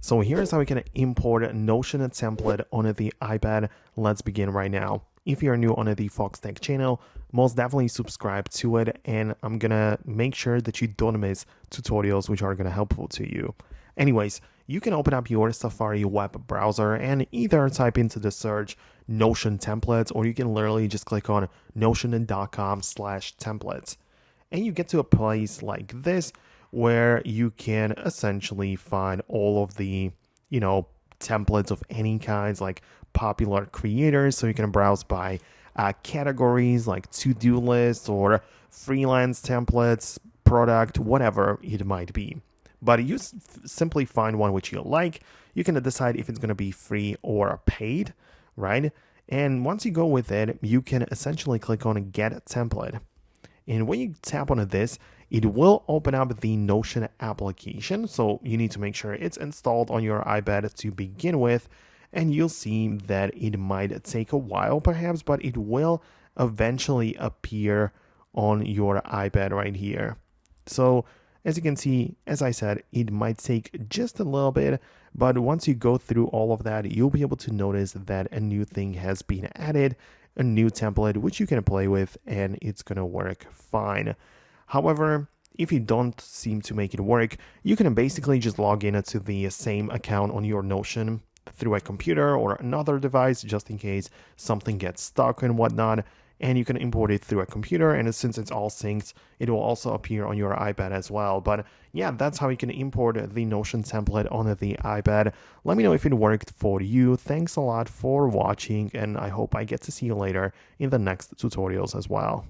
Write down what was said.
So here's how we can import a Notion template onto the iPad. Let's begin right now. If you're new on the Foxtecc channel, most definitely subscribe to it, and I'm gonna make sure that you don't miss tutorials which are gonna helpful to you. Anyways, you can open up your Safari web browser and either type into the search Notion templates, or you can literally just click on notion.com/templates. And you get to a place like this where you can essentially find all of the, templates of any kinds, like popular creators. So you can browse by categories like to-do lists or freelance templates, product, whatever it might be. But you simply find one which you like. You can decide if it's going to be free or paid, right? And once you go with it, you can essentially click on Get Template. And when you tap on this, it will open up the Notion application. So you need to make sure it's installed on your iPad to begin with. And you'll see that it might take a while perhaps, but it will eventually appear on your iPad right here. So as you can see, as I said, it might take just a little bit, but once you go through all of that, you'll be able to notice that a new thing has been added, a new template which you can play with, and it's gonna work fine. However, if you don't seem to make it work, you can basically just log in to the same account on your Notion through a computer or another device, just in case something gets stuck and whatnot. And you can import it through a computer, and since it's all synced, it will also appear on your iPad as well. But yeah, that's how you can import the Notion template onto the iPad. Let me know if it worked for you. Thanks a lot for watching, and I hope I get to see you later in the next tutorials as well.